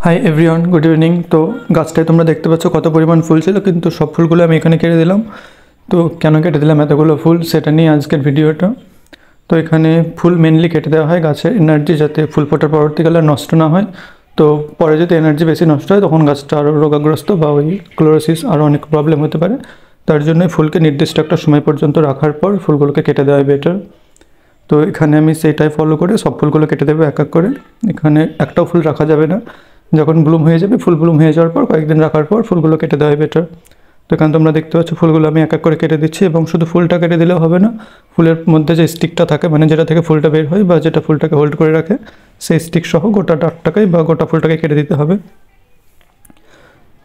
Hi everyone, good evening. তো গাছটায় তোমরা দেখতে পাচ্ছ কত পরিমাণ ফুল ছিল, কিন্তু সব ফুলগুলো আমি এখানে কেটে দিলাম। তো কেন কেটে দিলাম এতগুলো ফুল, সেটা নিয়ে আজকের ভিডিওটা। তো এখানে ফুল মেনলি কেটে দেওয়া হয় গাছের এনার্জি, যাতে ফুল ফোটার পরবর্তীকালে নষ্ট না হয়। তো পরে যদি এনার্জি বেশি নষ্ট হয় তখন গাছটা আরও রোগাগ্রস্ত বা ওই ক্লোরোসিস আরও অনেক প্রবলেম হতে পারে। তার জন্যই ফুলকে নির্দিষ্ট একটা সময় পর্যন্ত রাখার পর ফুলগুলোকে কেটে দেওয়া বেটার। তো এখানে আমি সেইটাই ফলো করে সব ফুলগুলো কেটে দেবো এক এক করে। এখানে একটাও ফুল রাখা যাবে না, যখন ব্লুম হয়ে যাবে, ফুল ব্লুম হয়ে যাওয়ার পর কয়েকদিন রাখার পর ফুলগুলো কেটে দেওয়া বেটার। তো এখানে তোমরা দেখতে পাচ্ছ ফুলগুলো আমি এক এক করে কেটে দিচ্ছি, এবং শুধু ফুলটা কেটে দিলেও হবে না, ফুলের মধ্যে যে স্টিকটা থাকে, মানে যেটা থেকে ফুলটা বের হয় বা যেটা ফুলটাকে হোল্ড করে রাখে, সেই স্টিক সহ গোটা ডাঁটটাকেই বা গোটা ফুলটাকে কেটে দিতে হবে।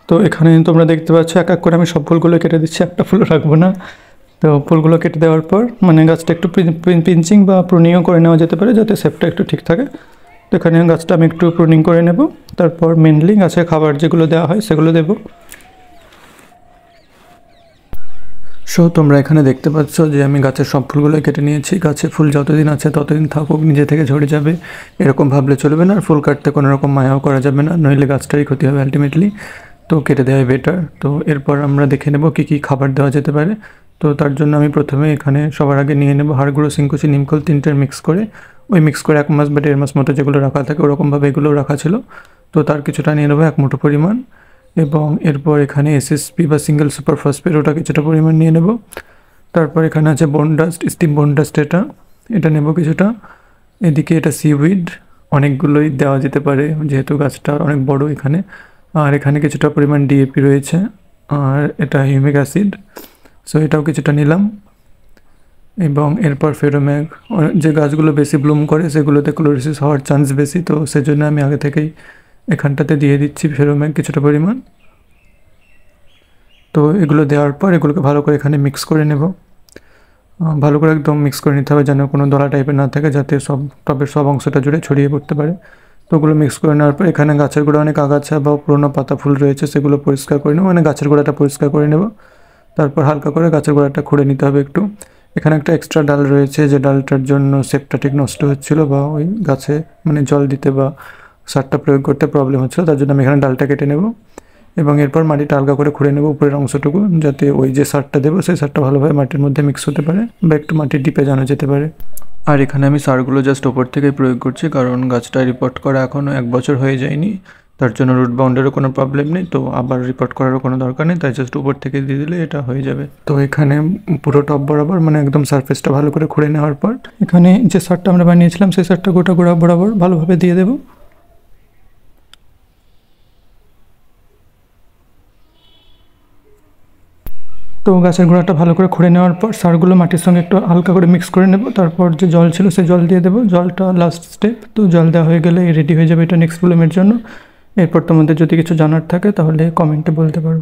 তো এখানে তোমরা দেখতে পাচ্ছ এক এক করে আমি সব ফুলগুলো কেটে দিচ্ছি, একটা ফুলও রাখবো না। তো ফুলগুলো কেটে দেওয়ার পর মানে গাছটা একটু পিঞ্চিং বা প্রুনিংও করে নেওয়া যেতে পারে, যাতে শেপটা একটু ঠিক থাকে। তো এখানে গাছটা আমি একটু প্রুনিং করে নেব, তারপর মেনলি গাছে খাবার যেগুলো দেওয়া হয় সেগুলো দেব। সো তোমরা এখানে দেখতে পাচ্ছ যে আমি গাছের সব ফুলগুলো কেটে নিয়েছি। গাছে ফুল যতদিন আছে ততদিন থাকুক, নিজে থেকে ঝরে যাবে এরকম ভাবলে চলবে না, আর ফুল কাটতে কোনো রকম মায়াও করা যাবে না, নইলে গাছটারই ক্ষতি হবে আলটিমেটলি। তো কেটে দেওয়াই বেটার। তো এরপর আমরা দেখে নেব কী কী খাবার দেওয়া যেতে পারে। তো তার জন্য আমি প্রথমে এখানে সবার আগে নিয়ে নেব হাড় গুঁড়ো, সিংকুচি, নিমখোল, তিনটের মিক্স করে, ওই মিক্স করে 1 মাস বা 1.5 মাস মতো যেগুলো রাখা থাকে ওরকমভাবে এগুলোও রাখা ছিল। তো তার কিছুটা নিয়ে নেবো 1 মুঠো পরিমাণ, এবং এরপর এখানে এসএসপি বা সিঙ্গেল সুপার ফসফেট ওটা কিছুটা পরিমাণ নিয়ে নেব। তারপর এখানে আছে বোন ডাস্ট, স্টিম বোন ডাস্ট, এটা নেব কিছুটা। এদিকে এটা সিউইড, অনেকগুলোই দেওয়া যেতে পারে যেহেতু গাছটা অনেক বড় এখানে। আর এখানে কিছুটা পরিমাণ ডিএপি রয়েছে, আর এটা হিউমিক অ্যাসিড, সো এটাও কিছুটা নিলাম। এবং এরপর ফেরোম্যাগ, যে গাছগুলো বেশি ব্লুম করে সেগুলোতে ক্লোরোসিস হওয়ার চান্স বেশি, তো সেজন্য আমি আগে থেকেই এখানটাতে দিয়ে দিচ্ছি ফেরোম্যাগ কিছুটা পরিমাণ। তো এগুলো দেওয়ার পর এগুলোকে ভালো করে এখানে মিক্স করে নেব, ভালো করে একদম মিক্স করে নিতে হবে যেন কোনো দলা টাইপের না থাকে, যাতে টবের সব অংশটা জুড়ে ছড়িয়ে পড়তে পারে। তো ওগুলো মিক্স করে নেওয়ার পর এখানে গাছের গোড়া অনেক আগাছা বা পুরোনো পাতা ফুল রয়েছে সেগুলো পরিষ্কার করে নেব, মানে গাছের গোড়াটা পরিষ্কার করে নেব। তারপর হালকা করে গাছের গোড়াটা খুঁড়ে নিতে হবে একটু। এখানে একটা এক্সট্রা ডাল রয়েছে, যে ডালটার জন্য শেপটা ঠিক নষ্ট হচ্ছিলো বা ওই গাছে মানে জল দিতে বা সারটা প্রয়োগ করতে প্রবলেম হচ্ছিলো, তার জন্য আমি এখানে ডালটা কেটে নেব। এবং এরপর মাটিটা হালকা করে খুঁড়ে নেব উপরের অংশটুকু, যাতে ওই যে সারটা দেবো সেই সারটা ভালোভাবে মাটির মধ্যে মিক্স হতে পারে বা একটু মাটির ডিপে জানা যেতে পারে। আর এখানে আমি সারগুলো জাস্ট ওপর থেকেই প্রয়োগ করছি, কারণ গাছটা রিপোর্ট করা এখনও 1 বছর হয়ে যায়নি, তার জন্য রুট বাউন্ডেরও কোনো প্রবলেম নেই, তো আবার রিপোর্ট করারও কোনো দরকার নেই, তাই জাস্ট উপর থেকে দিয়ে দিলে এটা হয়ে যাবে। তো এখানে পুরো টপ বরাবর মানে একদম সারফেসটা ভালো করে খুঁড়ে নেওয়ার পর এখানে যে সারটা আমরা বানিয়েছিলাম সেই সারটা গোটা গোড়া বরাবর ভালোভাবে দিয়ে দেবো। তো গাছের গোড়াটা ভালো করে খুঁড়ে নেওয়ার পর সারগুলো মাটির সঙ্গে একটু হালকা করে মিক্স করে নেব, তারপর যে জল ছিল সেই জল দিয়ে দেবো, জলটা লাস্ট স্টেপ। তো জল দেওয়া হয়ে গেলে রেডি হয়ে যাবে এটা নেক্সট ব্লুমের জন্য। এরপর তোমাদের যদি কিছু জানার থাকে তাহলে কমেন্টে বলতে পারো।